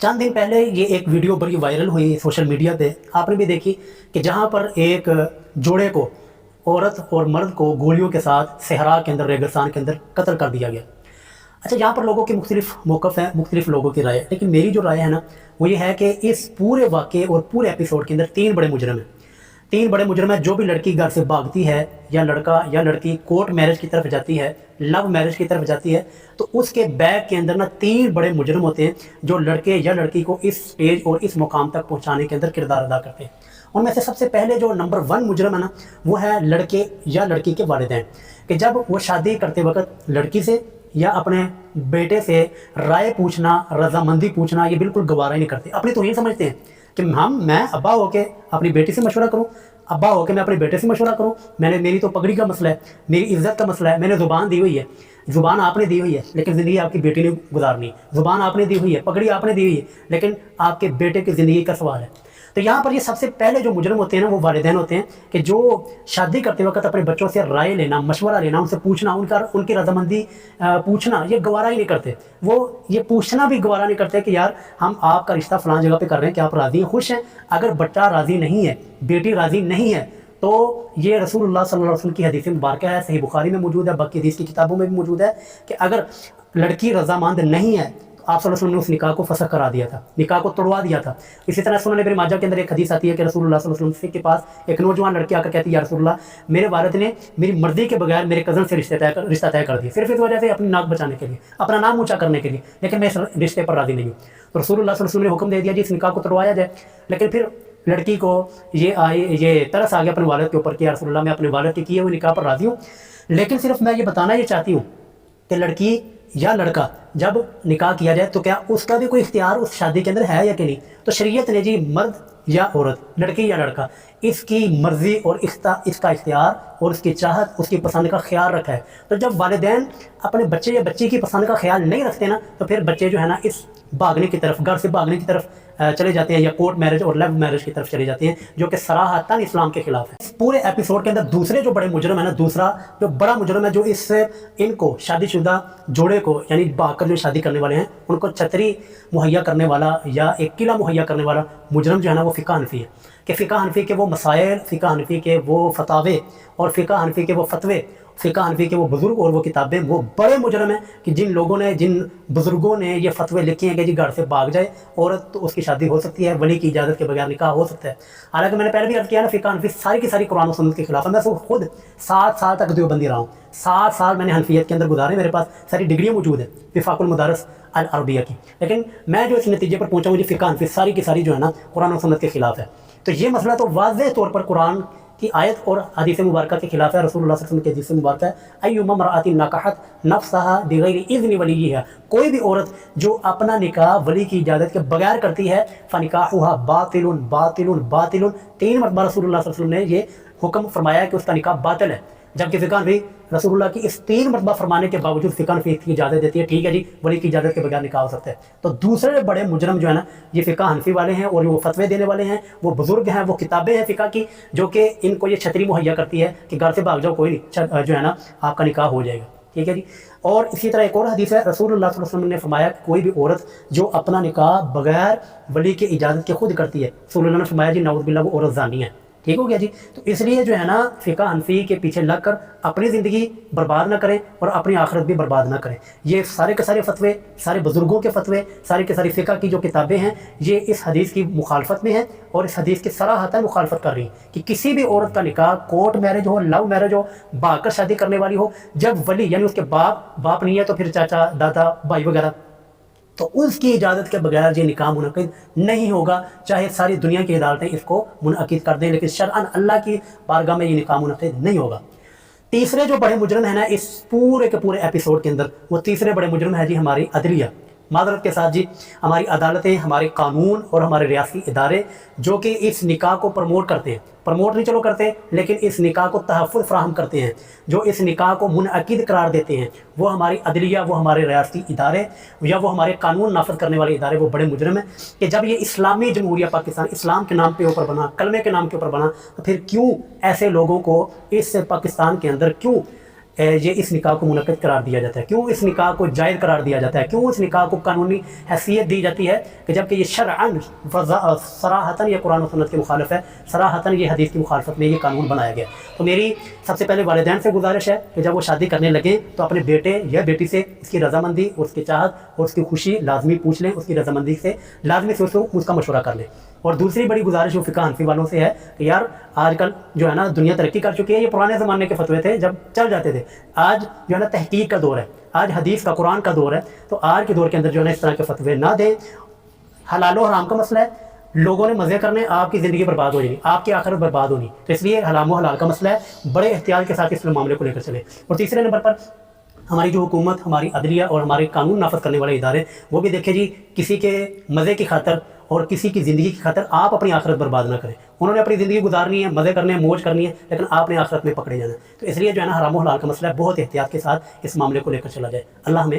चंद दिन पहले ये एक वीडियो बड़ी वायरल हुई सोशल मीडिया पे, आपने भी देखी कि जहाँ पर एक जोड़े को, औरत और मर्द को गोलियों के साथ सहरा के अंदर, रेगिस्तान के अंदर कत्ल कर दिया गया। अच्छा, यहाँ पर लोगों के मुख्तलिफ मौक़िफ़ हैं, मुख्तलिफ लोगों की राय है, लेकिन मेरी जो राय है ना वो ये है कि इस पूरे वाक़े और पूरे एपिसोड के अंदर तीन बड़े मुजरम हैं। तीन बड़े मुजरम हैं। जो भी लड़की घर से भागती है या लड़का या लड़की कोर्ट मैरिज की तरफ जाती है, लव मैरिज की तरफ जाती है, तो उसके बैग के अंदर ना तीन बड़े मुजरम होते हैं जो लड़के या लड़की को इस स्टेज और इस मुकाम तक पहुंचाने के अंदर किरदार अदा करते हैं। उनमें से सबसे पहले जो नंबर 1 मुजरम है ना वो है लड़के या लड़की के वालिदैन, कि जब वो शादी करते वक्त लड़की से या अपने बेटे से राय पूछना, रजामंदी पूछना ये बिल्कुल गवारा ही नहीं करते। अपनी तो यही समझते हैं कि मैं अब्बा होके अपनी बेटी से मशवरा करूं, अब्बा होके मैं अपने बेटे से मशवरा करूं, मेरी तो पगड़ी का मसला है, मेरी इज्जत का मसला है, मैंने ज़ुबान दी हुई है, ज़ुबान आपने दी हुई है लेकिन ज़िंदगी आपकी बेटी ने गुजारनी, ज़ुबान आपने दी हुई है, पगड़ी आपने दी हुई है, लेकिन आपके बेटे की ज़िंदगी का सवाल है। तो यहाँ पर ये सबसे पहले जो मुजरम होते हैं ना वो वालिदैन होते हैं, कि जो शादी करते वक्त अपने बच्चों से राय लेना, मशवरा लेना, उनसे पूछना, उनकी रजामंदी पूछना ये गवारा ही नहीं करते। वो ये पूछना भी गवारा नहीं करते कि यार हम आपका रिश्ता फलां जगह पे कर रहे हैं, क्या आप राज़ी हैं, खुश हैं? अगर बच्चा राज़ी नहीं है, बेटी राज़ी नहीं है, तो ये रसूलुल्लाह सल्लल्लाहु अलैहि वसल्लम की हदीस मुबारक है, सही बुखारी में मौजूद है, बाकी हदीस की किताबों में भी मौजूद है कि अगर लड़की रजामंद नहीं है आप सल्लल्लाहु अलैहि वसल्लम ने उस निकाह को फसख करा दिया था, निकाह को तोड़वा दिया था। इसी तरह सुनन इब्न माजा के अंदर एक हदीस आती है कि रसूलुल्लाह सल्लल्लाहु अलैहि वसल्लम के पास एक नौजवान लड़की आकर कहती है, या रसूलुल्लाह, मेरे वालिद ने मेरी मर्जी के बगैर मेरे कज़न से रिश्ता तय कर दिया, सिर्फ इस वजह से अपनी नाक बचाने के लिए, अपना नाम ऊँचा करने के लिए, लेकिन मैं इस रिश्ते पर राज़ी नहीं हूँ। तो रसूलुल्लाह सल्लल्लाहु अलैहि वसल्लम ने हुक्म दे दिया जी इस निकाह को तोड़वाया जाए। लेकिन फिर लड़की को ये तरस आ गया अपने वालिद के ऊपर कि या रसूलुल्लाह, मैं अपने वालिद के किए हुए निकाह पर राज़ी हूँ, लेकिन सिर्फ मैं ये बताना ये चाहती हूँ कि लड़की या लड़का जब निकाह किया जाए तो क्या उसका भी कोई इख्तियार उस शादी के अंदर है या कि नहीं। तो शरीयत ने जी मर्द या औरत, लड़की या लड़का, इसकी मर्ज़ी और इसका इख्तियार और उसकी चाहत, उसकी पसंद का ख्याल रखा है। तो जब वालिदैन अपने बच्चे या बच्ची की पसंद का ख्याल नहीं रखते ना तो फिर बच्चे जो है ना इस भागने की तरफ, घर से भागने की तरफ चले जाते हैं या कोर्ट मैरिज और लव मैरिज की तरफ चले जाते हैं, जो कि सराहतन इस्लाम के खिलाफ है। इस पूरे एपिसोड के अंदर दूसरे जो बड़े मुजरम है ना, दूसरा जो बड़ा मुजरम है जो इनको शादीशुदा जोड़े को यानी भागकर जो शादी करने वाले हैं उनको छतरी मुहैया करने वाला या एक किला मुहैया करने वाला मुजरम जो है ना वो फ़िक़्ह हनफ़ी है। कि फ़िक़्ह हनफ़ी के वो मसाइल, फ़िक़्ह हनफ़ी के वो फतावे और फ़िक़्ह हनफ़ी के वो फतवे, फ़िक़्ह हनफ़ी के वो बुज़ुर्ग और वो किताबें, वो बड़े मुजरम हैं कि जिन लोगों ने, जिन बुज़ुर्गों ने ये फतवे लिखे हैं कि जी घर से भाग जाए औरत तो उसकी शादी हो सकती है, वली की इजाज़त के बगैर निकाह हो सकता है। हालांकि मैंने पहले भी अर्ज़ किया ना, फ़िक़्ह हनफ़ी सारी की सारी कुरान और सुन्नत के खिलाफ है। मैं खुद 7 साल तक देवबंदी रहा हूँ, 7 साल मैंने हनफियत के अंदर गुजारे, मेरे पास सारी डिग्रियाँ मौजूद है विफ़ाक़ुल मदारिस अल अरबिया की, लेकिन मैं जो इस नतीजे पर पहुँचा हूँ, फ़िक़्ह हनफ़ी सारी की सारी जो है ना कुरान और सुन्नत के खिलाफ है। तो ये मसला तो वाज़ेह तौर पर कुरान की आयत और हदीस मुबारक के खिलाफ है। रसूलुल्लाह सल्लल्लाहु अलैहि वसल्लम की हदीस मुबारक है, अय्युमा मरअतिन नकहत नफ्सहा बिगैरि इज़्नि वलिय्यिहा, कोई भी औरत जो अपना निकाह वली की इजाज़त के बगैर करती है फ़निकाहुहा बातिलुन बातिलुन बातिलुन, 3 मरतबा रसूलुल्लाह सल्लल्लाहु अलैहि वसल्लम ने ये हुक्म फरमाया कि उसका निकाह बातिल है। जबकि फ़िक़्ह हनफ़ी रसूलुल्लाह की इस 3 मरतबा फरमाने के बावजूद फ़िक़्ह हनफ़ी की इजाज़त देती है, ठीक है जी वली की इजाज़त के बगैर निकाह हो सकता है। तो दूसरे बड़े मुजरम जो है ना ये फ़िक़्ह हनफ़ी वाले हैं और वो फतवे देने वाले हैं, वो बुज़ुर्ग हैं, वो किताबें हैं फ़िक़्ह की जो कि इनको ये छतरी मुहैया करती है कि घर से भाग जाओ, कोई नहीं, जो है ना आपका निकाह हो जाएगा, ठीक है जी। और इसी तरह एक और हदीस है, रसूलुल्लाह सल्लल्लाहु अलैहि वसल्लम ने फरमाया कि कोई भी औरत जो अपना निकाह बगैर वली की इजाज़त के खुद करती है, रसूलुल्लाह ने फरमाया जी नाउज़ बिल्लाह वो औरत ज़ानी है। ठीक हो गया जी। तो इसलिए जो है ना फ़िक़्ह हनफ़ी के पीछे लग कर अपनी ज़िंदगी बर्बाद ना करें और अपनी आखिरत भी बर्बाद ना करें। ये सारे के सारे फतवे, सारे बुज़ुर्गों के फतवे, सारी के सारी फ़िक़्ह की जो किताबें हैं ये इस हदीस की मुखालफत में हैं और इस हदीस की सराहतन मुखालफत कर रही हैं कि किसी भी औरत का निकाह कोर्ट मैरिज हो, लव मैरिज हो, भागकर शादी करने वाली हो, जब वली यानी उसके बाप नहीं है तो फिर चाचा, दादा, भाई वगैरह, तो उसकी इजाज़त के बगैर ये निकाह मुनक़िद नहीं होगा, चाहे सारी दुनिया की अदालतें इसको मुनक़िद कर दें, लेकिन शरअन अल्लाह की बारगाह में ये निकाह मुनक़िद नहीं होगा। तीसरे जो बड़े मुजरम है ना इस पूरे के पूरे एपिसोड के अंदर, वो तीसरे बड़े मुजरम है जी हमारी अदलिया, मादरत के साथ जी हमारी अदालतें, हमारे कानून और हमारे रियासी इदारे जो कि इस निकाह को प्रमोट करते हैं, प्रमोट नहीं चलो करते लेकिन इस निकाह को तहफ़्फ़ुज़ फ़राहम करते हैं, जो इस निकाह को मुनअक़िद करार देते हैं, वो हमारी अदलिया, वो हमारे रियासी इदारे या वो हमारे कानून नाफिज़ करने वाले इदारे, वो बड़े मुजरम हैं कि जब ये इस्लामी जमहूरिया पाकिस्तान इस्लाम के नाम पे ऊपर बना, कलमे के नाम के ऊपर बना, तो फिर क्यों ऐसे लोगों को इस पाकिस्तान के अंदर क्यों یہ اس نکاح کو منعقد قرار دیا جاتا ہے، کیوں اس نکاح کو جائز قرار دیا جاتا ہے، کیوں اس نکاح کو قانونی حیثیت دی جاتی ہے کہ جبکہ یہ شرعاً صراحتاً یہ قرآن و سنت کے مخالف ہے، صراحتاً یہ حدیث کی مخالفت میں یہ قانون بنایا گیا۔ تو میری سب سے پہلے والدین سے گزارش ہے کہ جب وہ شادی کرنے لگیں تو اپنے بیٹے یا بیٹی سے اس کی رضامندی، اس کی چاہت اور اس کی خوشی لازمی پوچھ لیں، اس کی رضامندی سے لازمی سے اس کا مشورہ کر لیں۔ اور دوسری بڑی گزارش جو فقہ حنفی والوں سے ہے کہ یار آج کل جو ہے نا دنیا ترقی کر چکی ہے، یہ پرانے زمانے کے فتوے تھے جب چل جاتے تھے، آج جو ہے نا تحقیق کا دور ہے، آج حدیث کا قرآن کا دور ہے، تو آج کے دور کے اندر جو ہے نا اس طرح کے فتوے نہ دیں۔ حلال و حرام کا مسئلہ ہے، لوگوں نے مزے کرنے، آپ کی زندگی برباد ہو جائے گی، آپ کی آخرت برباد ہونی، تو اس لیے حرام و حلال کا مسئلہ ہے، بڑے احتیاط کے ساتھ اس معاملے کو لے کر چلیں۔ اور تیسرے نمبر پر ہماری جو حکومت، ہماری عدلیہ اور ہمارے قانون نافذ کرنے والے ادارے، وہ بھی دیکھیں جی کسی کے مزے کی خاطر اور کسی کی زندگی کی خاطر آپ اپنی آخرت برباد نہ کریں۔ انہوں نے اپنی زندگی گزارنی ہے، مزے کرنے ہیں، موج کرنی ہے، لیکن آپ نے آخرت میں پکڑے جانا ہے۔ تو اس لیے جو ہے نا حرام و حلال کا مسئلہ ہے، بہت احتیاط کے ساتھ اس معاملے کو لے کر چلا جائے۔ اللہ ہمیں